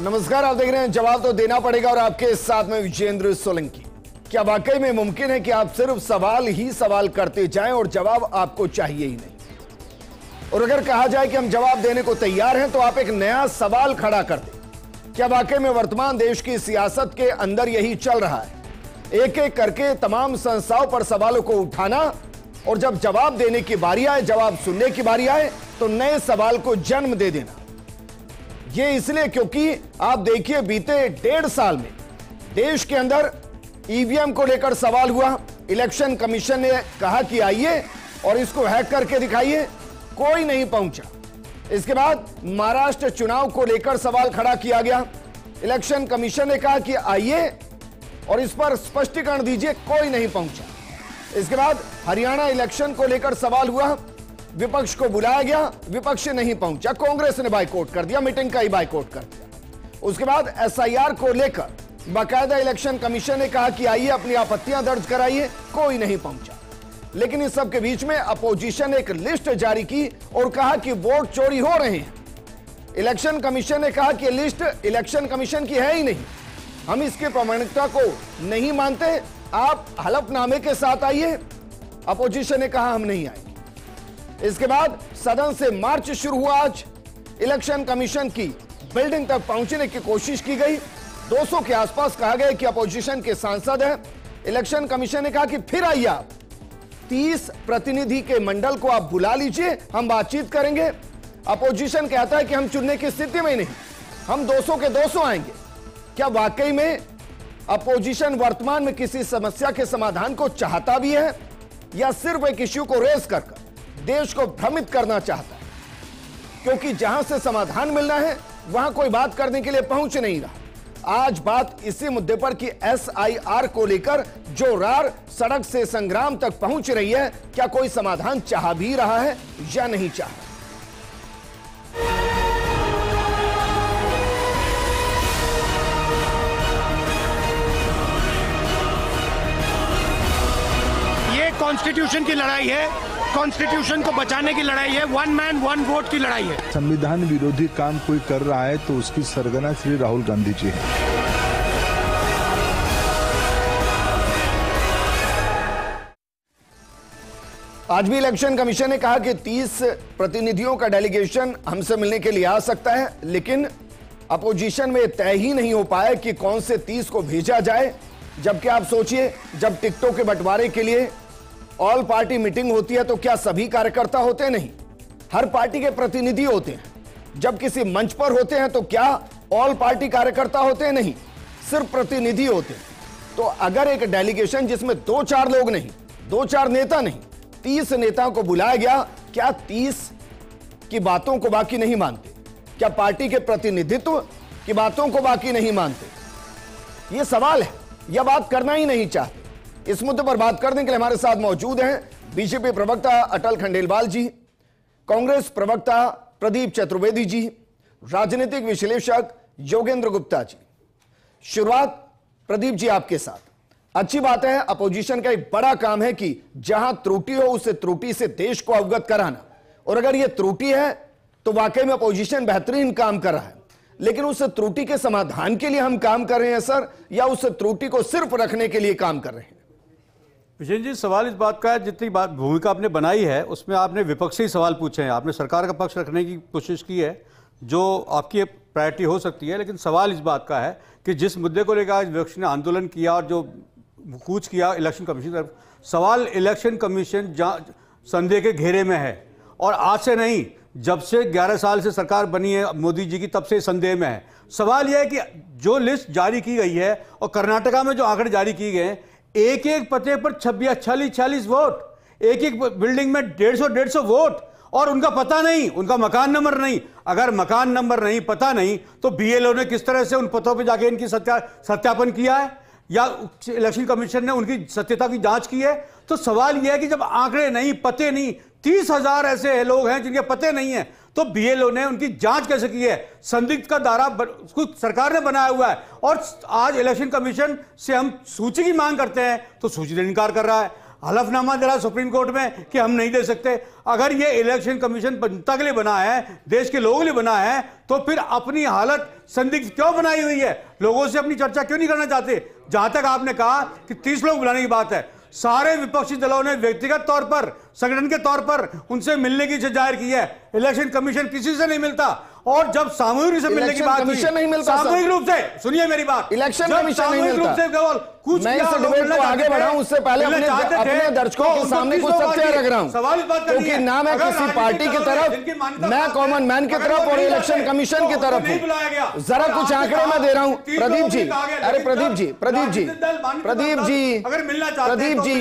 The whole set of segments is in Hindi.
नमस्कार, आप देख रहे हैं जवाब तो देना पड़ेगा और आपके साथ में विजेंद्र सोलंकी। क्या वाकई में मुमकिन है कि आप सिर्फ सवाल ही सवाल करते जाएं और जवाब आपको चाहिए ही नहीं? और अगर कहा जाए कि हम जवाब देने को तैयार हैं तो आप एक नया सवाल खड़ा कर दें। क्या वाकई में वर्तमान देश की सियासत के अंदर यही चल रहा है? एक एक करके तमाम संस्थाओं पर सवालों को उठाना और जब जवाब देने की बारी आए, जवाब सुनने की बारी आए तो नए सवाल को जन्म दे देना। ये इसलिए क्योंकि आप देखिए बीते 1.5 साल में देश के अंदर ईवीएम को लेकर सवाल हुआ। इलेक्शन कमीशन ने कहा कि आइए और इसको हैक करके दिखाइए, कोई नहीं पहुंचा। इसके बाद महाराष्ट्र चुनाव को लेकर सवाल खड़ा किया गया। इलेक्शन कमीशन ने कहा कि आइए और इस पर स्पष्टीकरण दीजिए, कोई नहीं पहुंचा। इसके बाद हरियाणा इलेक्शन को लेकर सवाल हुआ, विपक्ष को बुलाया गया, विपक्ष नहीं पहुंचा, कांग्रेस ने बाइकआउट कर दिया, मीटिंग का ही बाइकआउट कर दिया। उसके बाद एसआईआर को लेकर बाकायदा इलेक्शन कमीशन ने कहा कि आइए अपनी आपत्तियां दर्ज कराइए, कोई नहीं पहुंचा। लेकिन इस सब के बीच में अपोजिशन ने एक लिस्ट जारी की और कहा कि वोट चोरी हो रहे हैं। इलेक्शन कमीशन ने कहा कि लिस्ट इलेक्शन कमीशन की है ही नहीं, हम इसकी प्रामाणिकता को नहीं मानते, आप हलफनामे के साथ आइए। अपोजिशन ने कहा हम नहीं आएंगे। इसके बाद सदन से मार्च शुरू हुआ। आज इलेक्शन कमीशन की बिल्डिंग तक पहुंचने की कोशिश की गई। 200 के आसपास कहा गया कि अपोजिशन के सांसद हैं। इलेक्शन कमीशन ने कहा कि फिर आइए आप 30 प्रतिनिधि के मंडल को आप बुला लीजिए, हम बातचीत करेंगे। अपोजिशन कहता है कि हम चुनने की स्थिति में ही नहीं, हम 200 के 200 आएंगे। क्या वाकई में अपोजिशन वर्तमान में किसी समस्या के समाधान को चाहता भी है या सिर्फ एक इश्यू को रेस कर देश को भ्रमित करना चाहता है? क्योंकि जहां से समाधान मिलना है वहां कोई बात करने के लिए पहुंच नहीं रहा। आज बात इसी मुद्दे पर कि एसआईआर को लेकर जो रार सड़क से संग्राम तक पहुंच रही है, क्या कोई समाधान चाह भी रहा है या नहीं चाह रहा? ये कॉन्स्टिट्यूशन की लड़ाई है, कॉन्स्टिट्यूशन को बचाने की लड़ाई है, वन मैन वन वोट की लड़ाई है। संविधान विरोधी काम कोई कर रहा है तो उसकी सरगना श्री राहुल गांधी जी है। आज भी इलेक्शन कमीशन ने कहा कि 30 प्रतिनिधियों का डेलीगेशन हमसे मिलने के लिए आ सकता है, लेकिन अपोजिशन में तय ही नहीं हो पाया कि कौन से 30 को भेजा जाए। जबकि आप सोचिए, जब टिकटों के बंटवारे के लिए ऑल पार्टी मीटिंग होती है तो क्या सभी कार्यकर्ता होते? नहीं, हर पार्टी के प्रतिनिधि होते हैं। जब किसी मंच पर होते हैं तो क्या ऑल पार्टी कार्यकर्ता होते? नहीं, सिर्फ प्रतिनिधि होते हैं। तो अगर एक डेलीगेशन जिसमें 2-4 लोग नहीं, 2-4 नेता नहीं, 30 नेताओं को बुलाया गया, क्या 30 की बातों को बाकी नहीं मानते? क्या पार्टी के प्रतिनिधित्व की बातों को बाकी नहीं मानते? यह सवाल है, यह बात करना ही नहीं चाहते। इस मुद्दे पर बात करने के लिए हमारे साथ मौजूद हैं बीजेपी प्रवक्ता अटल खंडेलवाल जी, कांग्रेस प्रवक्ता प्रदीप चतुर्वेदी जी, राजनीतिक विश्लेषक योगेंद्र गुप्ता जी। शुरुआत प्रदीप जी आपके साथ। अच्छी बात है, अपोजिशन का एक बड़ा काम है कि जहां त्रुटि हो उस त्रुटि से देश को अवगत कराना, और अगर यह त्रुटि है तो वाकई में अपोजिशन बेहतरीन काम कर रहा है। लेकिन उस त्रुटि के समाधान के लिए हम काम कर रहे हैं सर, या उस त्रुटि को सिर्फ रखने के लिए काम कर रहे हैं? विजय जी, सवाल इस बात का है, जितनी बात भूमिका आपने बनाई है उसमें आपने विपक्षी सवाल पूछे हैं, आपने सरकार का पक्ष रखने की कोशिश की है जो आपकी प्रायोरिटी हो सकती है। लेकिन सवाल इस बात का है कि जिस मुद्दे को लेकर आज विपक्ष ने आंदोलन किया और जो कूच किया इलेक्शन कमीशन की तरफ, सवाल इलेक्शन कमीशन संदेह के घेरे में है। और आज से नहीं, जब से 11 साल से सरकार बनी है मोदी जी की, तब से संदेह में है। सवाल यह है कि जो लिस्ट जारी की गई है और कर्नाटका में जो आंकड़े जारी किए गए हैं, एक एक पते पर 46 वोट, एक एक बिल्डिंग में 150 वोट, और उनका पता नहीं, उनका मकान नंबर नहीं। अगर मकान नंबर नहीं, पता नहीं, तो बीएलओ ने किस तरह से उन पतों पे जाके इनकी सत्यापन किया है या इलेक्शन कमीशन ने उनकी सत्यता की जांच की है? तो सवाल यह है कि जब आंकड़े नहीं, पते नहीं, 30,000 ऐसे लोग हैं जिनके पते नहीं है, तो बीएलओ ने उनकी जांच कैसे की है? संदिग्ध का दायरा सरकार ने बनाया हुआ है। और आज इलेक्शन कमीशन से हम सूची की मांग करते हैं तो सूची से इनकार कर रहा है। हलफनामा दे रहा सुप्रीम कोर्ट में कि हम नहीं दे सकते। अगर ये इलेक्शन कमीशन जनता के लिए बना है, देश के लोगों के लिए बना है, तो फिर अपनी हालत संदिग्ध क्यों बनाई हुई है? लोगों से अपनी चर्चा क्यों नहीं करना चाहते? जहां तक आपने कहा कि 30 लोग बुलाने की बात है, सारे विपक्षी दलों ने व्यक्तिगत तौर पर, संगठन के तौर पर उनसे मिलने की इच्छा जाहिर की है। इलेक्शन कमीशन किसी से नहीं मिलता, और जब सामूहिक रूप से मिलने की बात कमीशन नहीं मिलता, सामूहिक रूप से, सुनिए मेरी बात, इलेक्शन कमीशन नहीं मिलता। कुछ मैं इस डिबेट को आगे बढ़ाऊं उससे पहले अपने दर्शकों के सामने कुछ सत्य रख रहा हूं, सवाल इस बात का क्योंकि ना मैं किसी पार्टी की तरफ, मैं कॉमन मैन की तरफ और इलेक्शन कमीशन की तरफ हूं। जरा कुछ आंकड़े में दे रहा हूं प्रदीप जी। अरे प्रदीप जी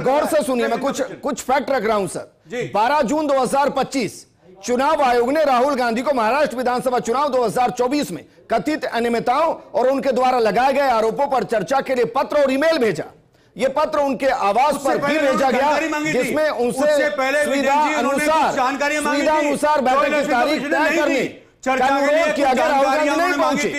गौर से सुनिए, मैं कुछ फैक्ट रख रहा हूं सर। 12 जून 2025 चुनाव आयोग ने राहुल गांधी को महाराष्ट्र विधानसभा चुनाव 2024 में कथित अनियमितताओं और उनके द्वारा लगाए गए आरोपों पर चर्चा के लिए पत्र और ईमेल भेजा। यह पत्र उनके आवास पर भी भेजा गया, जिसमें उनसे सुविधा अनुसार बैठक की तारीख तय करने का अनुरोध किया गया। राहुल गांधी नहीं पहुंचे।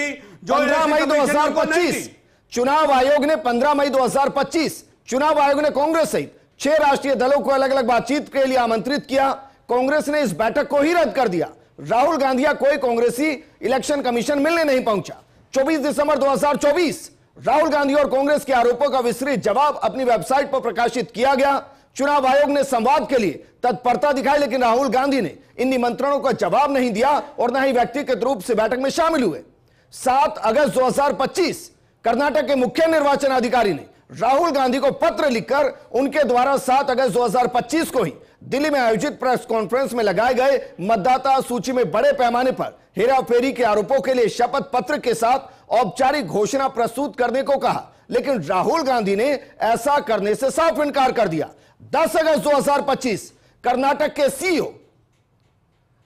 15 मई 2025 चुनाव आयोग ने 15 मई 2025 चुनाव आयोग ने कांग्रेस सहित 6 राष्ट्रीय दलों को अलग अलग बातचीत के लिए आमंत्रित किया। कांग्रेस ने इस बैठक को ही रद्द कर दिया। राहुल गांधी या कोई कांग्रेसी इलेक्शन कमीशन मिलने नहीं पहुंचा। 24 दिसंबर 2024 राहुल गांधी और कांग्रेस के आरोपों का विस्तृत जवाब अपनी वेबसाइट पर प्रकाशित किया गया। चुनाव आयोग ने संवाद के लिए तत्परता दिखाई, लेकिन राहुल गांधी ने इन निमंत्रणों का जवाब नहीं दिया और न ही व्यक्तिगत रूप से बैठक में शामिल हुए। 7 अगस्त 2025 कर्नाटक के मुख्य निर्वाचन अधिकारी ने राहुल गांधी को पत्र लिखकर उनके द्वारा 7 अगस्त 2025 को ही दिल्ली में आयोजित प्रेस कॉन्फ्रेंस में लगाए गए मतदाता सूची में बड़े पैमाने पर हेराफेरी के आरोपों के लिए शपथ पत्र के साथ औपचारिक घोषणा प्रस्तुत करने को कहा, लेकिन राहुल गांधी ने ऐसा करने से साफ इनकार कर दिया। 10 अगस्त 2025 कर्नाटक के सीईओ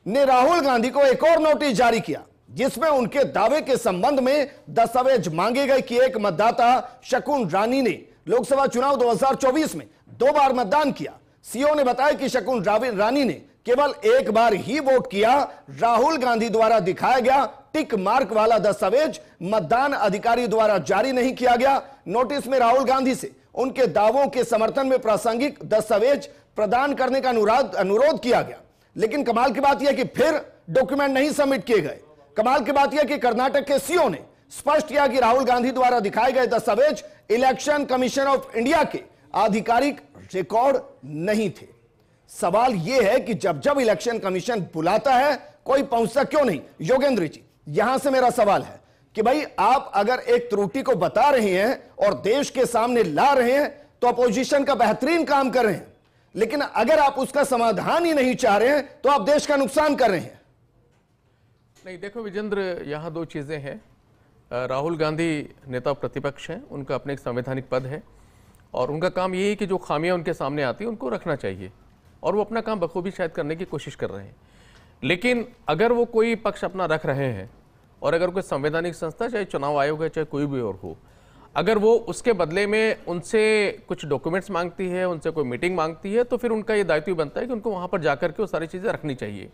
ने राहुल गांधी को एक और नोटिस जारी किया, जिसमें उनके दावे के संबंध में दस्तावेज मांगे गए कि एक मतदाता शकुन रानी ने लोकसभा चुनाव 2024 में 2 बार मतदान किया। सीओ ने बताया कि शकुन रानी ने केवल 1 बार ही वोट किया। राहुल गांधी द्वारा दिखाया गया टिक मार्क वाला दस्तावेज मतदान अधिकारी द्वारा जारी नहीं किया गया। नोटिस में राहुल गांधी से उनके दावों के समर्थन में प्रासंगिक दस्तावेज प्रदान करने का अनुरोध किया गया, लेकिन कमाल की बात यह कि फिर डॉक्यूमेंट नहीं सबमिट किए गए। कमाल की बात यह कि कर्नाटक के सीओ ने स्पष्ट किया कि राहुल गांधी द्वारा दिखाए गए दस्तावेज इलेक्शन कमीशन ऑफ इंडिया के आधिकारिक रिकॉर्ड नहीं थे। सवाल यह है कि जब जब इलेक्शन कमीशन बुलाता है कोई पहुंचता क्यों नहीं? योगेंद्र जी, यहां से मेरा सवाल है कि भाई आप अगर एक त्रुटि को बता रहे हैं और देश के सामने ला रहे हैं तो अपोजिशन का बेहतरीन काम कर रहे हैं, लेकिन अगर आप उसका समाधान ही नहीं चाह रहे हैं तो आप देश का नुकसान कर रहे हैं। नहीं, देखो विजेंद्र, यहां 2 चीजें हैं। राहुल गांधी नेता प्रतिपक्ष हैं, उनका अपने एक संवैधानिक पद है और उनका काम ये है कि जो खामियां उनके सामने आती हैं उनको रखना चाहिए, और वो अपना काम बखूबी शायद करने की कोशिश कर रहे हैं। लेकिन अगर वो कोई पक्ष अपना रख रहे हैं और अगर कोई संवैधानिक संस्था, चाहे चुनाव आयोग है चाहे कोई भी और हो, अगर वो उसके बदले में उनसे कुछ डॉक्यूमेंट्स मांगती है, उनसे कोई मीटिंग मांगती है, तो फिर उनका ये दायित्व बनता है कि उनको वहाँ पर जाकर के वो सारी चीज़ें रखनी चाहिए।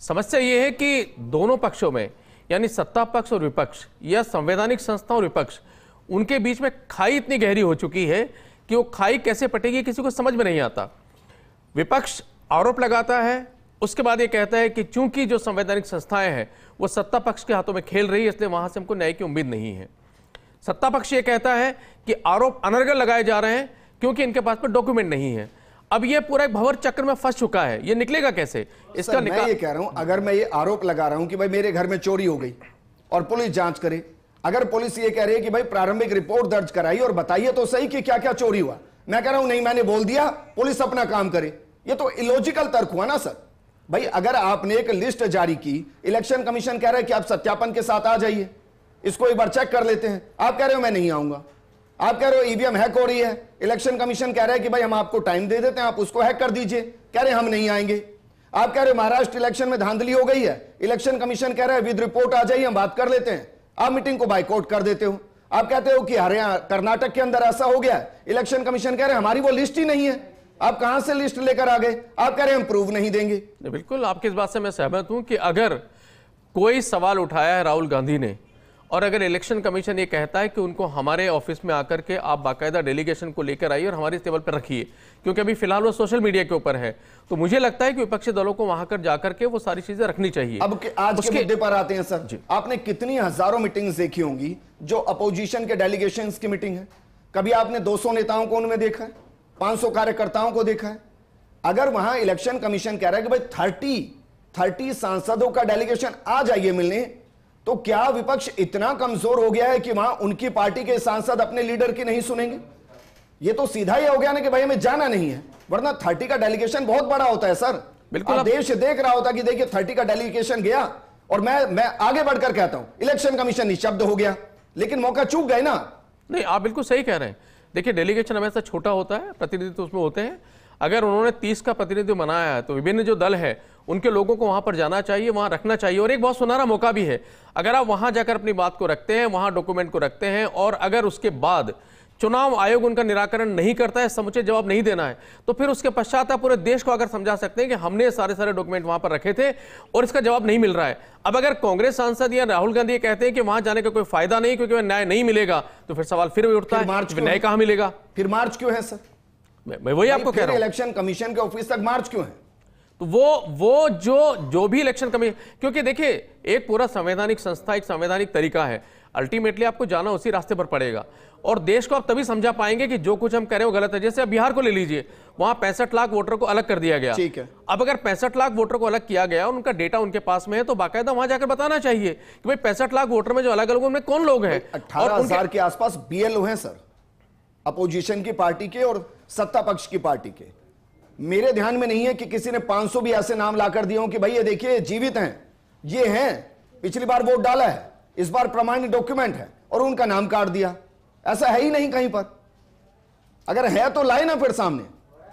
समस्या ये है कि दोनों पक्षों में, यानी सत्ता पक्ष और विपक्ष या संवैधानिक संस्था और विपक्ष, उनके बीच में खाई इतनी गहरी हो चुकी है कि वो खाई कैसे पटेगी किसी को समझ में नहीं आता। विपक्ष आरोप लगाता है, उसके बाद ये कहता है कि चूंकि जो संवैधानिक संस्थाएं हैं वो सत्ता पक्ष के हाथों में खेल रही है, इसलिए वहां से हमको न्याय की उम्मीद नहीं है। सत्ता पक्ष ये कहता है कि आरोप अनर्गल लगाए जा रहे हैं क्योंकि इनके पास पर डॉक्यूमेंट नहीं है। अब ये पूरा एक भंवर चक्र में फंस चुका है, ये निकलेगा कैसे? इसका मैं ये कह रहा हूं, अगर मैं ये आरोप लगा रहा हूं कि भाई मेरे घर में चोरी हो गई और पुलिस जांच करे, अगर पुलिस ये कह रही है कि भाई प्रारंभिक रिपोर्ट दर्ज कराइए और बताइए तो सही कि क्या क्या चोरी हुआ, मैं कह रहा हूं नहीं, मैंने बोल दिया, पुलिस अपना काम करे, ये तो इलॉजिकल तर्क हुआ ना सर। भाई अगर आपने एक लिस्ट जारी की, इलेक्शन कमीशन कह रहा है कि आप सत्यापन के साथ आ जाइए, इसको एक बार चेक कर लेते हैं, आप कह रहे हो मैं नहीं आऊंगा, आप कह रहे हो ईवीएम हैक हो रही है, इलेक्शन कमीशन कह रहा है कि भाई हम आपको टाइम दे देते हैं, आप उसको हैक कर दीजिए, कह रहे हैं हम नहीं आएंगे। आप कह रहे हो महाराष्ट्र इलेक्शन में धांधली हो गई है, इलेक्शन कमीशन कह रहा है विद रिपोर्ट आ जाइए, हम बात कर लेते हैं, आप मीटिंग को बाइकआउट कर देते हो। आप कहते हो कि हरियाणा कर्नाटक के अंदर ऐसा हो गया, इलेक्शन कमीशन कह रहे हैं हमारी वो लिस्ट ही नहीं है, आप कहां से लिस्ट लेकर आ गए? आप कह रहे हैं हम प्रूव नहीं देंगे। बिल्कुल आपकी इस बात से मैं सहमत हूं कि अगर कोई सवाल उठाया है राहुल गांधी ने और अगर इलेक्शन कमीशन ये कहता है कि उनको हमारे ऑफिस में आकर के आप बाकायदा डेलीगेशन को लेकर आइए और हमारे टेबल पर रखिए, क्योंकि अभी फिलहाल वो सोशल मीडिया के ऊपर है, तो मुझे लगता है कि विपक्षी दलों को वहां कर जाकर के वो सारी चीजें रखनी चाहिए। अब आज के मुद्दे पर आते हैं सर जी, आपने कितनी हजारों मीटिंग्स देखी होंगी जो अपोजिशन के डेलीगेशंस की मीटिंग है। कभी आपने 200 नेताओं को उनमें देखा है, 500 कार्यकर्ताओं को देखा है? अगर वहां इलेक्शन कमीशन कह रहा है कि भाई 30 सांसदों का डेलीगेशन आ जाइए मिलने, तो क्या विपक्ष इतना कमजोर हो गया है कि वहां उनकी पार्टी के सांसद अपने लीडर की नहीं सुनेंगे? ये तो सीधा ही हो गया ना कि भाई हमें जाना नहीं है, वरना 30 का डेलीगेशन बहुत बड़ा होता है सर। बिल्कुल देश देख रहा होता कि देखिए 30 का डेलीगेशन गया और मैं आगे बढ़कर कहता हूं इलेक्शन कमीशन निशब्द हो गया, लेकिन मौका चूक गए ना। नहीं, आप बिल्कुल सही कह रहे हैं। देखिए, डेलीगेशन हमेशा छोटा होता है, प्रतिनिधित्व उसमें होते हैं। अगर उन्होंने 30 का प्रतिनिधित्व बनाया है तो विभिन्न जो दल है उनके लोगों को वहां पर जाना चाहिए, वहां रखना चाहिए। और एक बहुत सुनहरा मौका भी है, अगर आप वहां जाकर अपनी बात को रखते हैं, वहां डॉक्यूमेंट को रखते हैं, और अगर उसके बाद चुनाव आयोग उनका निराकरण नहीं करता है, समुचित जवाब नहीं देना है, तो फिर उसके पश्चात आप पूरे देश को अगर समझा सकते हैं कि हमने सारे डॉक्यूमेंट वहां पर रखे थे और इसका जवाब नहीं मिल रहा है। अब अगर कांग्रेस सांसद या राहुल गांधी कहते हैं कि वहां जाने का कोई फायदा नहीं क्योंकि न्याय नहीं मिलेगा, तो फिर सवाल फिर उठता है, न्याय कहां मिलेगा? फिर मार्च क्यों है सर? मैं वही आपको कह रहा हूं, इलेक्शन कमीशन के ऑफिस तक मार्च क्यों है? तो वो जो भी इलेक्शन कमीशन, क्योंकि देखिए एक पूरा संवैधानिक संस्था, एक संवैधानिक तरीका है, अल्टीमेटली आपको जाना उसी रास्ते पर पड़ेगा। और देश को आप तभी समझा पाएंगे कि जो कुछ हम कह रहे हो गलत है। जैसे अब बिहार को ले लीजिए, वहां 65 लाख वोटर को अलग कर दिया गया। ठीक है। अब अगर 65 लाख वोटर को अलग किया गया, उनका डेटा उनके पास में है, तो बाकायदा वहां जाकर बताना चाहिए कि भाई 65 लाख वोटर में जो अलग अलग उनमें कौन लोग हैं। 18,000 के आसपास बीएलओ हैं सर, अपोजिशन की पार्टी के और सत्ता पक्ष की पार्टी के। मेरे ध्यान में नहीं है कि किसी ने 500 भी ऐसे नाम लाकर दिए हो कि भाई ये देखिए जीवित हैं, ये हैं, पिछली बार वोट डाला है, इस बार प्रमाणित डॉक्यूमेंट है, और उनका नाम काट दिया। ऐसा है ही नहीं कहीं पर। अगर है तो लाए ना फिर सामने।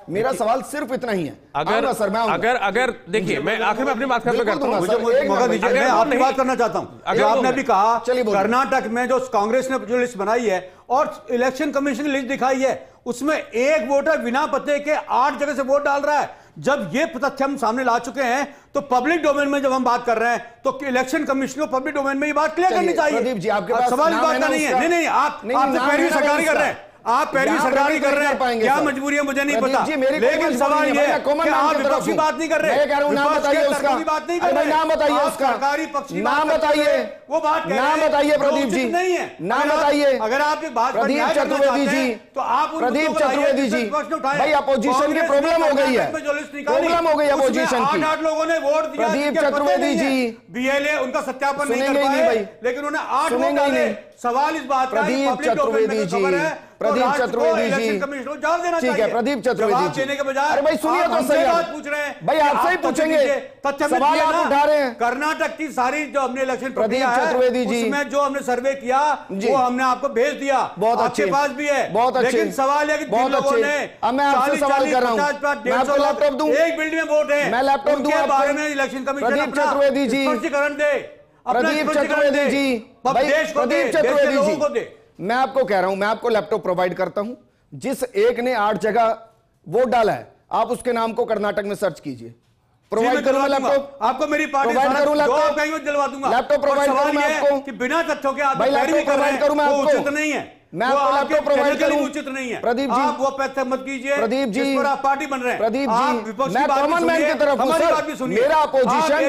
मेरा सवाल सिर्फ इतना ही है। अगर देखिए, मैं आखिर में अपनी बात करता हूं, मौका दीजिए, मैं आपकी बात करना चाहता हूं। अगर आपने भी कहा कर्नाटक में जो कांग्रेस ने जो लिस्ट बनाई है और इलेक्शन कमीशन की लिस्ट दिखाई है, उसमें एक वोटर बिना पते के 8 जगह से वोट डाल रहा है। जब ये तथ्य हम सामने ला चुके हैं, तो पब्लिक डोमेन में जब हम बात कर रहे हैं, तो इलेक्शन कमीशन को पब्लिक डोमेन में ये बात क्लियर करनी चाहिए। प्रदीप जी, आपके पास सवाल इस बात का नहीं है। नहीं, आप पैरवी सरकारी कर रहे हैं, आप पैरवी सरकारी कर रहे हैं। क्या मजबूरी है मुझे नहीं पता, लेकिन सवाल ये है कि आप विपक्षी बात नहीं कर रहे। मैं कह रहा हूं नाम बताइए उसका, बात नहीं कर रहे, नाम बताइए उसका, सरकारी पक्ष की नाम बताइए, वो बात नाम बताइए प्रदीप जी, नहीं है, नाम बताइए। अगर आपकी बात प्रदीप चतुर्वेदी जी, तो आप प्रदीप चतुर्वेदी जी, भाई अपोजिशन की प्रॉब्लम हो गई है, प्रॉब्लम हो गई अपोजिशन की। 8 लोगों ने वोट दिया, प्रदीप चतुर्वेदी जी, बीएलए उनका सत्यापन नहीं कर पाए, लेकिन उन्हें 8 वोट डाले। सवाल इस बात का, प्रदीप चतुर्वेदी जी, प्रदीप चतुर्वेदी जी, ठीक है प्रदीप चतुर्वेदी जी, अरे भाई सुनिए तो सही, पूछ रहे हैं भाई आपसे ही पूछेंगे, सवाल आप उठा रहे हैं। कर्नाटक की सारी जो हमने इलेक्शन प्रदीप चतुर्वेदी जी, उसमें जो हमने सर्वे किया वो हमने आपको भेज दिया, बहुत अच्छे, आपके पास भी है, बहुत अच्छे। लेकिन सवाल है कि बहुत अच्छे, अब मैं आपसे सवाल कर रहा हूं, मैं आपको लैपटॉप दूं, एक बिल्डिंग में वोट है, मैं लैपटॉप दूं आपको, बारे में इलेक्शन कमीशन प्रदीप चतुर्वेदी जी, स्पष्टीकरण दे, प्रदीप चतुर्वेदी जी, प्रदीप चतुर्वेदी जी, मैं आपको कह रहा हूं, मैं आपको लैपटॉप प्रोवाइड करता हूं। जिस एक ने 8 जगह वोट डाला है, आप उसके नाम को कर्नाटक में सर्च कीजिए। प्रोवाइड करूंगा लैपटॉप आपको, मेरी पार्टी प्रोवाइड करूं लैपटॉप, दिलवा दूंगा लैपटॉप प्रोवाइड करूं मैं आपको कि बिना तथ्यों के आप लैपटॉप प्रोवाइड करूं मैं आपको, उचित नहीं है। मैं आपको लैपटॉप प्रोवाइड करूं, उचित नहीं है। प्रदीप जी, आप वो पैसे मत कीजिए, प्रदीप जी, आप पार्टी बन रहे हैं। प्रदीप जी, मैं कॉमन मैन की तरफ हूं सर, मेरा अपोजिशन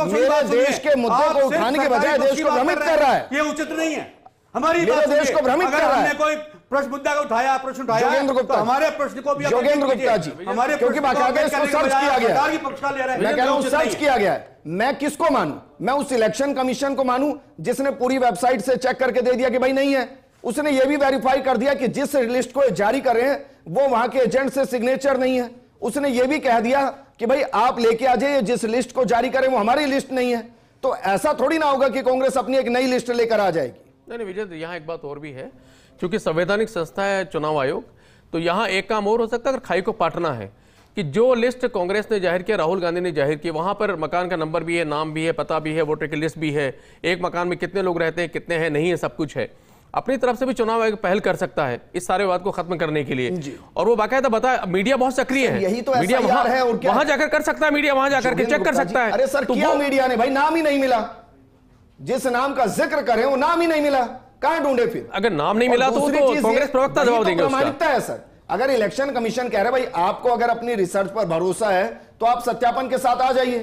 मेरे देश के मुद्दे को उठाने के बजाय देश को भ्रमित कर रहा है। ये उचित नहीं है। हमारी देश को भ्रमित कर रहा है। कोई प्रश्न मुद्दा को उठाया, प्रश्न उठाया, योगेंद्र गुप्ता, तो हमारे प्रश्न को भी योगेंद्र गुप्ता जी, हमारे क्योंकि बाकायदा इसको सर्च किया गया है, मैं कह रहा हूं सर्च किया गया है। मैं किसको मानूं? मैं उस इलेक्शन कमीशन को मानूं जिसने पूरी वेबसाइट से चेक करके दे दिया कि भाई नहीं है। उसने ये भी वेरीफाई कर दिया कि जिस लिस्ट को जारी कर रहे हैं वो वहां के एजेंट से सिग्नेचर नहीं है। उसने ये भी कह दिया कि भाई आप लेके आ जाइए, जिस लिस्ट को जारी करें वो हमारी लिस्ट नहीं है। तो ऐसा थोड़ी ना होगा कि कांग्रेस अपनी एक नई लिस्ट लेकर आ जाएगी। नहीं विजय, यहाँ एक बात और भी है, क्योंकि संवैधानिक संस्था है चुनाव आयोग, तो यहाँ एक काम और हो सकता है अगर खाई को पाटना है कि जो लिस्ट कांग्रेस ने जाहिर किया, राहुल गांधी ने जाहिर किया, वहां पर मकान का नंबर भी है, नाम भी है, पता भी है, वोटर की लिस्ट भी है, एक मकान में कितने लोग रहते हैं, कितने हैं, नहीं है, सब कुछ है। अपनी तरफ से भी चुनाव आयोग पहल कर सकता है इस सारे विवाद को खत्म करने के लिए, और वो बाकायदा बता, मीडिया बहुत सक्रिय है, यही तो मीडिया है, वहां जाकर कर सकता है, मीडिया वहां जाकर के चेक कर सकता है। अरे सर, क्या मीडिया ने भाई नाम ही नहीं मिला, जिस नाम का जिक्र करें वो नाम ही नहीं मिला, कहां ढूंढे फिर? अगर नाम नहीं मिला तो कांग्रेस प्रवक्ता जवाब देंगे उसका। प्रामाणिकता है सर। अगर इलेक्शन कमीशन कह रहे भाई आपको अगर अपनी रिसर्च पर भरोसा है तो आप सत्यापन के साथ आ जाइए,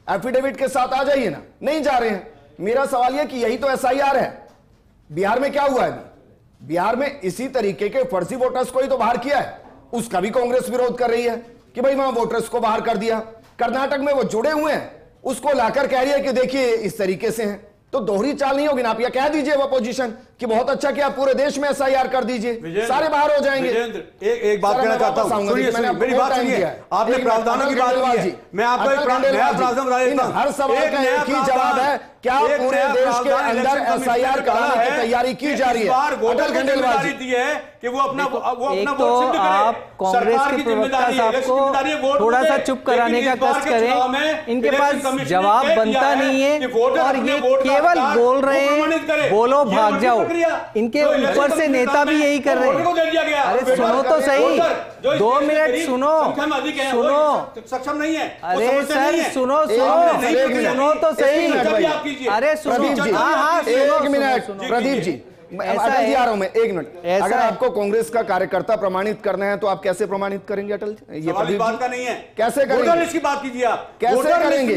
एफिडेविट के साथ आ जाइए ना, नहीं जा रहे हैं। मेरा सवाल यह कि यही तो एसआईआर है। बिहार में क्या हुआ है? बिहार में इसी तरीके के फर्जी वोटर्स को ही तो बाहर किया है, उसका भी कांग्रेस विरोध कर रही है कि भाई वहां वोटर्स को बाहर कर दिया। कर्नाटक में वो जुड़े हुए हैं, उसको लाकर कह रही है कि देखिए इस तरीके से हैं। तो दोहरी चाल नहीं होगी ना। आप यह कह दीजिए अपोजिशन कि बहुत अच्छा किया, पूरे देश में एसआईआर कर दीजिए, सारे बाहर हो जाएंगे। एक बात कहना चाहता हूं, मेरी बात सुनिए। आपने प्रावधानों की बात की है, मैं आपको एक प्रावधान बता देता हूं। हर सवाल का एक ही जवाब है, क्या पूरे देश के अंदर एसआईआर कराने की तैयारी की जा रही है? अटल खंडेलवाल जी है कि वो अपना वोट सिद्ध आप कांग्रेस के प्रवक्ता साहब को थोड़ा सा चुप कराने का कष्ट करें। इनके पास जवाब बनता नहीं है और ये केवल बोल रहे हैं बोलो भाग जाओ। इनके ऊपर से नेता भी यही कर रहे हैं। अरे सुनो तो सही, 2 मिनट सुनो, सक्षम नहीं है। अरे सर सुनो सुनो तो सही। अरे सुनो, हाँ एक मिनट प्रदीप जी, अटल जी आ रहा हूं मैं, एक मिनट। अगर आपको कांग्रेस का कार्यकर्ता प्रमाणित करना है तो आप कैसे प्रमाणित करेंगे अटल जी? ये प्रदीप बात का नहीं है। कैसे करेंगे? वोटर लिस्ट की बात कीजिए आप। कैसे करेंगे?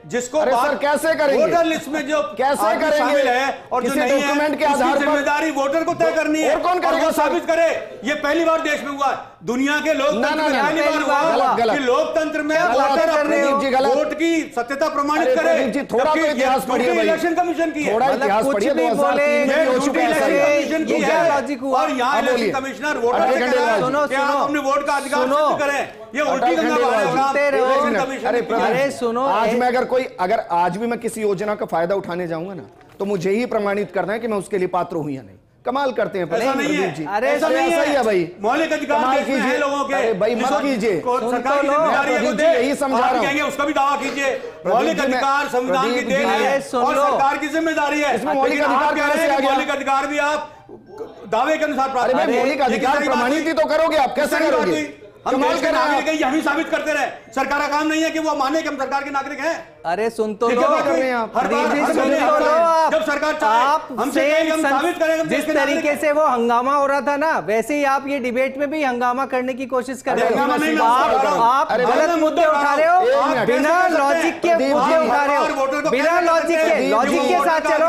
जिसको अरे सर कैसे करेंगे? वोटर लिस्ट में जो कैसे करेंगे है और किसी डॉक्यूमेंट के आधार पर जिम्मेदारी वोटर को तय करनी है। और कौन करेगा? साबित करे। ये पहली बार देश में हुआ, दुनिया के लोकतंत्र में पहली बार हुआ कि लोकतंत्र में वोटर अपने वोट की सत्यता प्रमाणित करे। थोड़ा तो इतिहास पढ़िए भाई, इलेक्शन कमीशन की थोड़ा इतिहास पढ़िए। 2003 में हो चुका है और यहाँ इलेक्शन कमिश्नर वोटर से कह रहा है कि आप अपने वोट का अधिकार सिद्ध करें। ये उल्टी अरे सुनो, अगर आज भी मैं किसी योजना का फायदा उठाने जाऊंगा ना तो मुझे ही प्रमाणित करना है कि मैं उसके लिए पात्र हूं या नहीं। कमाल करते हैं ऐसा नहीं है जी। अरे ऐसा नहीं है भाई, मौलिक अधिकार कीजिए लोगों के। अरे भाई मत कीजिए, सरकार की जिम्मेदारी है, यही समझा रहा हूं। उसका भी दावा कीजिए। मौलिक अधिकार संविधान की देन है और सरकार की जिम्मेदारी है। इसमें मौलिक अधिकार कैसे आ गया? मौलिक अधिकार भी आप दावे के अनुसार प्राप्त करें। मौलिक अधिकार प्रमाणित ही तो करोगे आप, कैसे करोगे? हम देश के नागरिक हैं, हम ही साबित करते रहे। सरकार का काम नहीं है कि वो माने कि हम सरकार के नागरिक हैं। अरे सुन तो लो, जब सरकार आप साबित करें जिस तरीके से वो हंगामा हो रहा था ना, वैसे ही आप ये डिबेट में भी हंगामा करने की कोशिश कर रहे हो। आप गलत मुद्दे उठा रहे हो, बिना लॉजिक के मुद्दे उठा रहे हो, बिना लॉजिक के साथ चलो।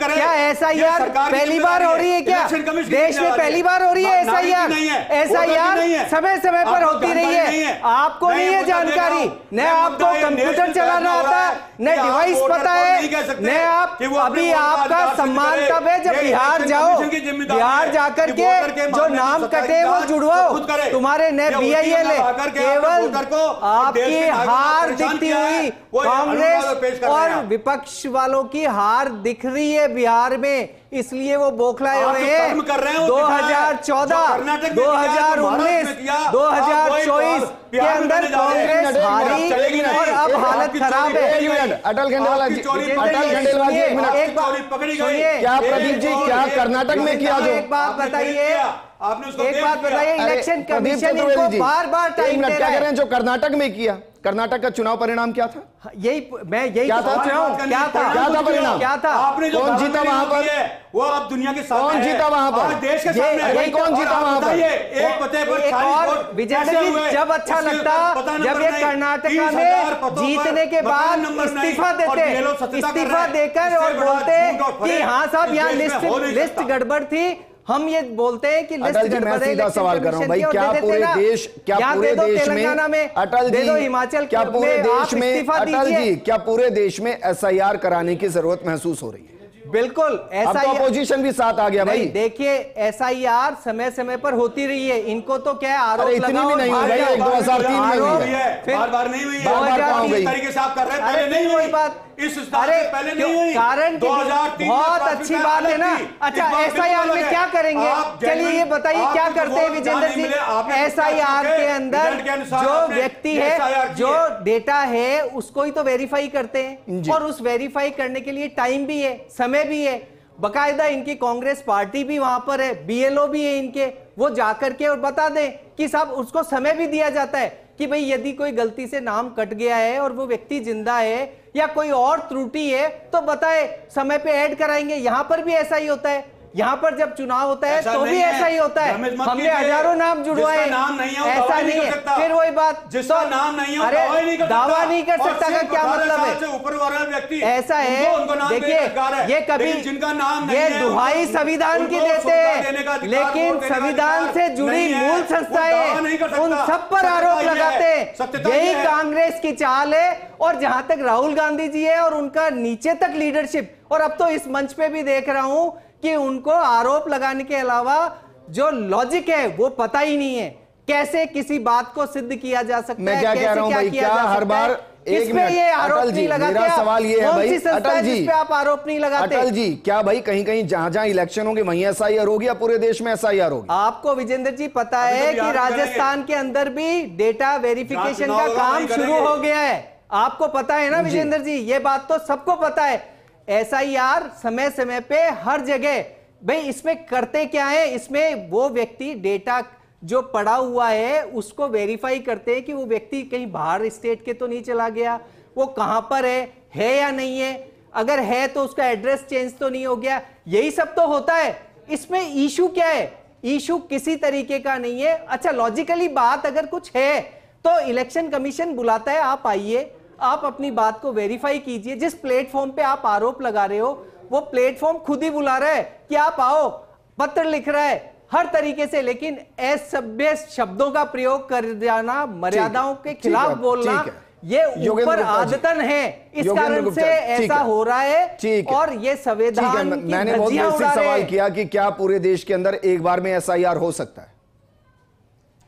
क्या एसआईआर पहली बार हो रही है? क्या देश में पहली बार हो रही है एसआईआर? एसआईआर समय समय पर होती रही है, आपको नहीं है जानकारी। न आपको कंप्यूटर चलाना आता, न डिवाइस पता है, न आप अभी आपका सम्मान तब है जब बिहार जाओ, बिहार जाकर के जो नाम कटे वो जुड़वाओ। तुम्हारे न BIL है, केवल आपकी हार दिखती हुई कांग्रेस और विपक्ष वालों की हार दिख रही है बिहार में, इसलिए वो बौखलाए हुए हैं। 2014, 2019, 2024 के अंदर कांग्रेस हारी और अब हालत खराब है। अटल खंडेलवाल जी, एक मिनट, एक बात सुनिए। क्या प्रदीप जी, क्या कर्नाटक में किया? जो एक बात बताइए, एक बात बताइए, इलेक्शन कमीशन इनको बार-बार टाइम दे रहा है। क्या कह रहे हैं जो कर्नाटक में किया? कर्नाटक का चुनाव परिणाम क्या था? मैं यही पूछ रहा हूं, क्या था परिणाम? क्या था? आपने जो कौन जीता वहां पर? वो अब दुनिया के सामने कौन जीता वहां पर? देश के सामने कौन जीता वहां पर? एक पते पर विजेंद्र जी, जब अच्छा लगता जब ये कर्नाटका में जीतने के बाद इस्तीफा देते, इस्तीफा देकर और बोलते कि हाँ साहब यहाँ लिस्ट गड़बड़ थी। हम ये बोलते हैं कि लिस्ट गड़बड़ है। सीधा सवाल कर रहा हूं भाई, क्या पूरे देश में अटल जी, हिमाचल क्या पूरे देश में अटल जी, क्या पूरे देश में एसआईआर कराने की जरूरत महसूस हो रही है? बिल्कुल, एसआईआर अपोजिशन भी साथ आ गया भाई। देखिए एसआईआर समय समय पर होती रही है, इनको तो क्या आरोप इतनी भी नहीं हुई भाई, 2003 में हुई है, बार-बार नहीं हुई है, बार-बार इस तरीके से आप कर रहे हैं, पहले नहीं हुई बात, इस पहले नहीं हुई, कारण 2003 बहुत अच्छी बात है ना। अच्छा एसआईआर में क्या करेंगे? चलिए ये बताइए क्या करते हैं विजेंद्र जी? एसआईआर के अंदर जो व्यक्ति है, जो डेटा है, उसको ही तो वेरीफाई करते हैं और उस वेरीफाई करने के लिए टाइम भी है, समय भी है। बकायदा इनकी कांग्रेस पार्टी भी वहां पर है, BLO भी है इनके, वो जाकर के और बता दें कि साहब उसको समय भी दिया जाता है। कि भाई यदि कोई गलती से नाम कट गया है और वो व्यक्ति जिंदा है या कोई और त्रुटि है तो बताए, समय पे ऐड कराएंगे। यहां पर भी ऐसा ही होता है, यहाँ पर जब चुनाव होता है तो भी ऐसा ही होता है। हमने हजारों नाम जुड़वाए, ऐसा नहीं है। फिर वही बात, जिसका नाम नहीं हो, अरे दावा नहीं कर सकता का क्या मतलब है? ऊपर वाला व्यक्ति ऐसा है, देखिए ये कभी जिनका नाम ये दुहाई संविधान की देते हैं, लेकिन संविधान से जुड़ी मूल संस्थाएं उन सब पर आरोप लगाते हैं। यही कांग्रेस की चाल है। और जहां तक राहुल गांधी जी है और उनका नीचे तक लीडरशिप, और अब तो इस मंच पे भी देख रहा हूं कि उनको आरोप लगाने के अलावा जो लॉजिक है वो पता ही नहीं है, कैसे किसी बात को सिद्ध किया जा सकता है। मैं क्या कह रहा हूं भाई, क्या हर बार एक मिनट, ये आरोप नहीं लगाते? मेरा सवाल ये है भाई अटल जी, आप आरोप नहीं लगाते? अटल जी, क्या भाई कहीं कहीं जहां जहां इलेक्शन होंगे वहीं एसआईआर होगी या पूरे देश में एसआईआर होगी? आपको विजेंद्र जी पता है कि राजस्थान के अंदर भी डेटा वेरिफिकेशन का काम शुरू हो गया है, आपको पता है ना विजेंद्र जी? ये बात तो सबको पता है। एसआईआर समय समय पे हर जगह, भाई इसमें करते क्या है, इसमें वो व्यक्ति डेटा जो पड़ा हुआ है उसको वेरीफाई करते हैं कि वो व्यक्ति कहीं बाहर स्टेट के तो नहीं चला गया, वो कहां पर है या नहीं है, अगर है तो उसका एड्रेस चेंज तो नहीं हो गया, यही सब तो होता है। इसमें इशू क्या है? इशू किसी तरीके का नहीं है। अच्छा, लॉजिकली बात अगर कुछ है तो इलेक्शन कमीशन बुलाता है, आप आइए, आप अपनी बात को वेरीफाई कीजिए। जिस प्लेटफॉर्म पे आप आरोप लगा रहे हो वो प्लेटफॉर्म खुद ही बुला रहा है कि आप आओ, पत्र लिख रहा है हर तरीके से, लेकिन असभ्य शब्दों का प्रयोग कर जाना, मर्यादाओं के खिलाफ बोलना, ये ऊपर आदतन है, इस कारण से ऐसा हो रहा है। और ये संविधान की मैंने बहुत बेसिक सवाल किया कि क्या पूरे देश के अंदर एक बार में एसआईआर हो सकता है?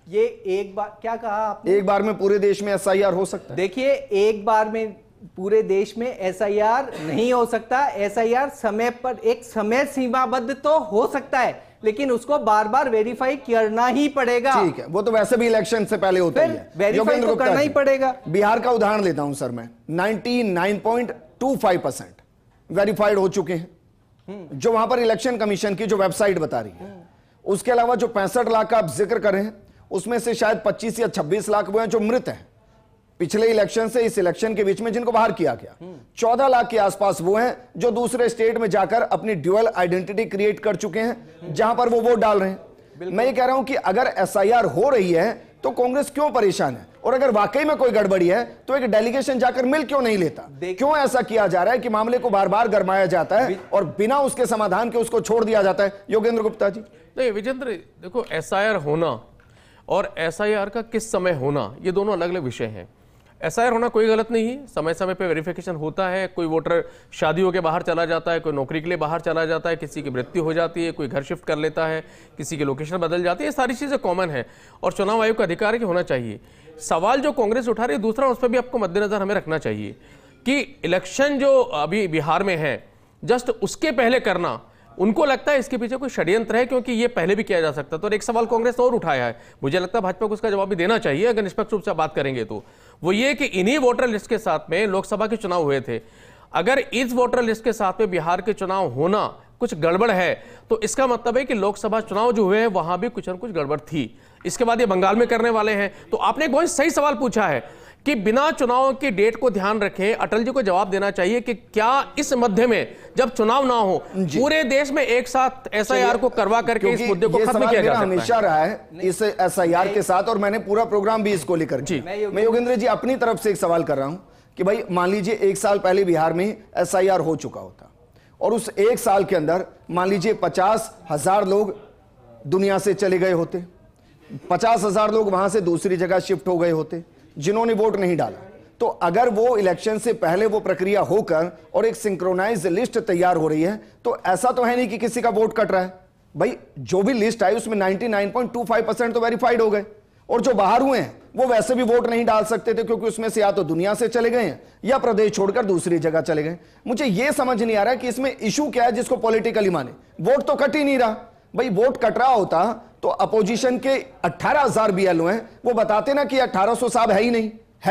ये एक बार क्या कहा आपने? एक बार में पूरे देश में एसआईआर हो सकता है? देखिए, एक बार में पूरे देश में एसआईआर नहीं हो सकता। एसआईआर समय पर एक समय सीमाबद्ध तो हो सकता है, लेकिन उसको बार बार वेरीफाई करना ही पड़ेगा। ठीक है, वो तो वैसे भी इलेक्शन से पहले होता है, वेरीफाई तो करना ही पड़ेगा। बिहार का उदाहरण लेता हूं सर मैं, 99.25% वेरीफाइड हो चुके हैं, जो वहां पर इलेक्शन कमीशन की जो वेबसाइट बता रही है। उसके अलावा जो 65 लाख का आप जिक्र कर रहे हैं, उसमें से शायद 25 या 26 लाख वो हैं जो मृत हैं पिछले इलेक्शन से इस इलेक्शन के बीच में, जिनको बाहर किया गया। 14 लाख के आसपास वो हैं जो दूसरे स्टेट में जाकर अपनी ड्यूअल आइडेंटिटी क्रिएट कर चुके हैं, जहां पर वो वोट डाल रहे हैं। मैं ये कह रहा हूं कि अगर एसआईआर हो रही है तो कांग्रेस क्यों परेशान है? और अगर वाकई में कोई गड़बड़ी है तो एक डेलीगेशन जाकर मिल क्यों नहीं लेता? क्यों ऐसा किया जा रहा है कि मामले को बार बार गरमाया जाता है और बिना उसके समाधान के उसको छोड़ दिया जाता है? योगेंद्र गुप्ता जी। नहीं विजेंद्र, देखो एसआईआर होना और एसआईआर का किस समय होना, ये दोनों अलग अलग विषय हैं। एसआईआर होना कोई गलत नहीं है, समय समय पे वेरिफिकेशन होता है। कोई वोटर शादियों के बाहर चला जाता है, कोई नौकरी के लिए बाहर चला जाता है, किसी की मृत्यु हो जाती है, कोई घर शिफ्ट कर लेता है, किसी की लोकेशन बदल जाती है, ये सारी चीज़ें कॉमन है और चुनाव आयोग का अधिकार की होना चाहिए। सवाल जो कांग्रेस उठा रही है दूसरा, उस पर भी आपको मद्देनजर हमें रखना चाहिए कि इलेक्शन जो अभी बिहार में है, जस्ट उसके पहले करना, उनको लगता है इसके पीछे कोई षड्यंत्र है, क्योंकि ये पहले भी किया जा सकता। तो एक सवाल कांग्रेस और उठाया है, मुझे लगता है भाजपा को उसका जवाब भी देना चाहिए अगर निष्पक्ष रूप से बात करेंगे तो। वो ये कि इन्हीं वोटर लिस्ट के साथ में लोकसभा के चुनाव हुए थे, अगर इस वोटर लिस्ट के साथ में बिहार के चुनाव होना कुछ गड़बड़ है तो इसका मतलब है कि लोकसभा चुनाव जो हुए हैं वहां भी कुछ न कुछ गड़बड़ थी। इसके बाद ये बंगाल में करने वाले हैं। तो आपने एक बहुत सही सवाल पूछा है कि बिना चुनाव की डेट को ध्यान रखे अटल जी को जवाब देना चाहिए कि क्या इस मध्य में जब चुनाव ना हो पूरे देश में एक साथ एसआईआर को करवा करके इस मुद्दे को खत्म किया जा सकता है? हमेशा रहा है इस एसआईआर के साथ, और मैंने पूरा प्रोग्राम भी इसको लेकर जी। मैं योगेंद्र जी अपनी तरफ से एक सवाल कर रहा हूं कि भाई मान लीजिए 1 साल पहले बिहार में एसआईआर हो चुका होता और उस 1 साल के अंदर मान लीजिए 50,000 लोग दुनिया से चले गए होते, 50,000 लोग वहां से दूसरी जगह शिफ्ट हो गए होते जिन्होंने वोट नहीं डाला। तो अगर वो इलेक्शन से पहले वो प्रक्रिया होकर और एक सिंक्रोनाइज लिस्ट तैयार हो रही है तो ऐसा तो है नहीं कि किसी का वोट कट रहा है। भाई जो भी लिस्ट आई उसमें 99.25% तो वेरीफाइड हो गए, और जो बाहर हुए हैं वो वैसे भी वोट नहीं डाल सकते थे क्योंकि उसमें से या तो दुनिया से चले गए हैं या प्रदेश छोड़कर दूसरी जगह चले गए। मुझे यह समझ नहीं आ रहा है कि इसमें इशू क्या है जिसको पॉलिटिकली माने। वोट तो कट ही नहीं रहा। भाई वोट कट रहा होता तो अपोजिशन के 18,000 बीएलओ हैं, वो बताते ना कि 1800 साहब है ही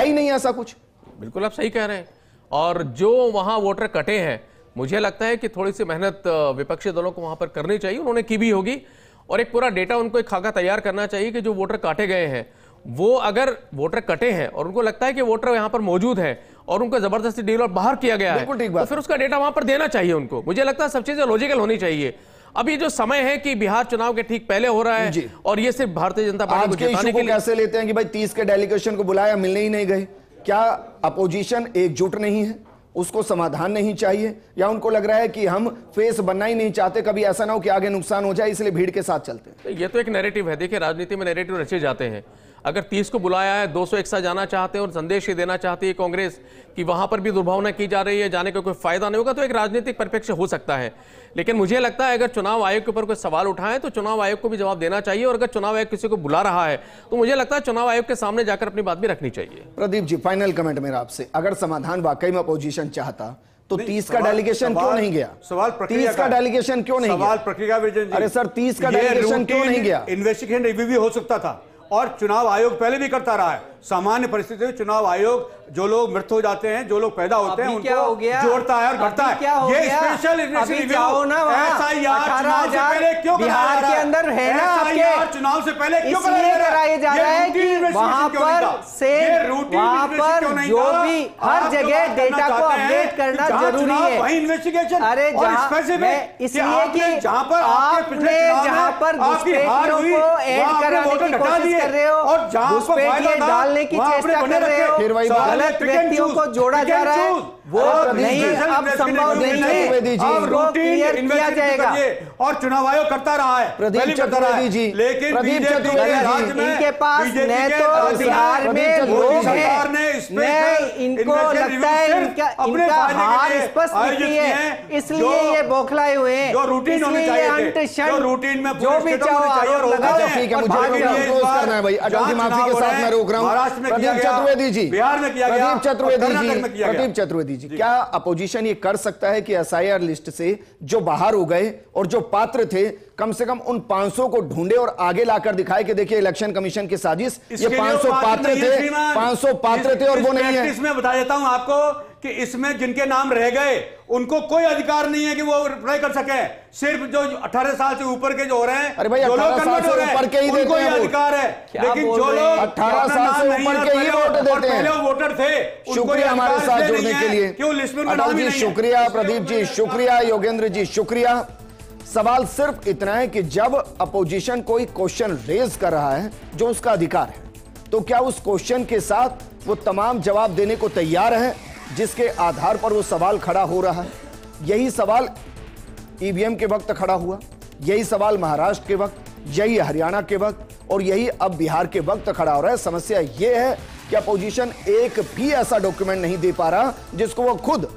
नहीं ऐसा कुछ। बिल्कुल आप सही कह रहे हैं। और जो वहां वोटर कटे हैं, मुझे लगता है कि थोड़ी सी मेहनत विपक्षी दलों को वहां पर करनी चाहिए, उन्होंने की भी होगी, और एक पूरा डेटा उनको एक खाका तैयार करना चाहिए कि जो वोटर काटे गए हैं वो अगर वोटर कटे हैं और उनको लगता है कि वोटर यहां पर मौजूद है और उनको जबरदस्ती डील और बाहर किया गया है, तो फिर उसका डेटा वहां पर देना चाहिए उनको। मुझे लगता है सब चीजें लॉजिकल होनी चाहिए। अब ये जो समय है कि बिहार चुनाव के ठीक पहले हो रहा है और ये सिर्फ भारतीय जनता पार्टी को जिताने के लिए कैसे लेते हैं कि भाई 30 के डेलीगेशन को बुलाया, मिलने ही नहीं गए। क्या अपोजिशन एकजुट नहीं है, उसको समाधान नहीं चाहिए, या उनको लग रहा है कि हम फेस बनना ही नहीं चाहते, कभी ऐसा ना हो कि आगे नुकसान हो जाए इसलिए भीड़ के साथ चलते हैं? ये तो एक नैरेटिव है। देखिए, राजनीति में नैरेटिव रचे जाते हैं। अगर 30 को बुलाया है, 200 एक साथ जाना चाहते हैं और संदेश ये देना चाहती है कांग्रेस कि वहां पर भी दुर्भावना की जा रही है, जाने का कोई फायदा नहीं होगा, तो एक राजनीतिक परिप्रेक्ष्य हो सकता है। लेकिन मुझे लगता है अगर चुनाव आयोग के ऊपर कोई सवाल उठाएं तो चुनाव आयोग को भी जवाब देना चाहिए, और अगर चुनाव आयोग किसी को बुला रहा है तो मुझे लगता है चुनाव आयोग के सामने जाकर अपनी बात भी रखनी चाहिए। प्रदीप जी, फाइनल कमेंट मेरा आपसे, अगर समाधान वाकई में अपोजिशन चाहता तो 30 का डेलीगेशन क्यों नहीं गया? सवाल 30 का डेलीगेशन क्यों नहीं गया? सवाल प्रक्रिया विजन जी, अरे सर 30 का डेलीगेशन क्यों नहीं गया? इन्वेस्टिगेशन रिव्यू भी हो सकता था और चुनाव आयोग पहले भी करता रहा है। सामान्य परिस्थिति में चुनाव आयोग जो लोग मृत हो जाते हैं, जो लोग पैदा होते हैं, उनको जोड़ता है और घटता है। ये स्पेशल इन्वेस्टिगेशन चुनाव से पहले क्यों बिहार के अंदर है ना आपके, चुनाव से पहले क्यों कराया जा रहा है कि वहां पर से वहां पर जो भी हर जगह डेटा को अपडेट करना जरूरी है। वही इन्वेस्टिगेशन, अरे इसलिए कि जहां पर आपने जहां पर घुसपैठियों को ऐड कराने की कोशिश कर रहे हो और घुसपैठिए डालने की चेष्टा कर रहे हो, गलत व्यक्तियों को जोड़ा जा रहा है, वो नहीं, अब संभव नहीं है, अब वो क्लियर किया जाएगा। और चुनाव आयोग करता रहा है, प्रदीप चतुर्वेदी जी, लेकिन इनके पास न तो बिहार में लोग हैं, न इनको लगता है इनका हार स्पष्ट दिखती है, इसलिए ये बौखलाए हुए हैं, इसलिए ये अंट रूटीन में जो भी चाहो आरोप लगाओ। ठीक है, मुझे क्लोज करना है भाई, अटल जी माफी के साथ मैं रोक रहा हूं। प्रदीप चतुर्वेदी जी, बिहार में किया गया, प्रदीप चतुर्वेदी जी, क्या अपोजिशन ये कर सकता है कि एसआईआर लिस्ट से जो बाहर हो गए और जो पात्र थे कम से कम उन 500 को ढूंढे और आगे लाकर दिखाए कि देखिए इलेक्शन कमीशन की साजिश, ये 500 पात्र थे, 500 पात्र थे और वो नहीं है। इसमें बता देता हूं आपको कि इसमें जिनके नाम रह गए उनको कोई अधिकार नहीं है कि वो रिप्लाई कर सके। सिर्फ जो 18 साल से ऊपर के जो हो रहे हैं, अरे भाई 18 साल से ऊपर के ही देते हैं, अधिकार है। लेकिन जो लोग 18 साल से ऊपर के ही वोट देते हैं, पहले वोटर थे, शुक्रिया हमारे साथ जुड़ने के लिए। क्यों लिस्ट में अटल जी शुक्रिया, प्रदीप जी शुक्रिया, योगेंद्र जी शुक्रिया। सवाल सिर्फ इतना है कि जब अपोजिशन कोई क्वेश्चन रेज कर रहा है जो उसका अधिकार है, तो क्या उस क्वेश्चन के साथ वो तमाम जवाब देने को तैयार है जिसके आधार पर वो सवाल खड़ा हो रहा है? यही सवाल ईवीएम के वक्त खड़ा हुआ, यही सवाल महाराष्ट्र के वक्त, यही हरियाणा के वक्त, और यही अब बिहार के वक्त खड़ा हो रहा है। समस्या यह है कि अपोजिशन एक भी ऐसा डॉक्यूमेंट नहीं दे पा रहा जिसको वो खुद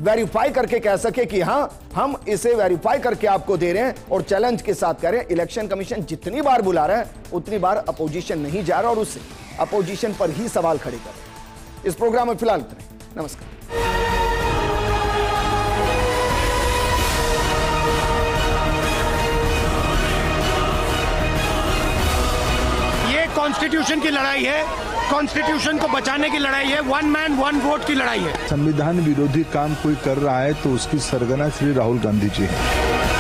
वेरीफाई करके कह सके कि हां हम इसे वेरीफाई करके आपको दे रहे हैं, और चैलेंज के साथ कह रहे हैं इलेक्शन कमीशन जितनी बार बुला रहा है उतनी बार अपोजिशन नहीं जा रहा और उससे अपोजिशन पर ही सवाल खड़े कर रहे हैं। इस प्रोग्राम में फिलहाल इतना ही। नमस्कार। ये कॉन्स्टिट्यूशन की लड़ाई है, कॉन्स्टिट्यूशन को बचाने की लड़ाई है, वन मैन वन वोट की लड़ाई है। संविधान विरोधी काम कोई कर रहा है तो उसकी सरगना श्री राहुल गांधी जी है।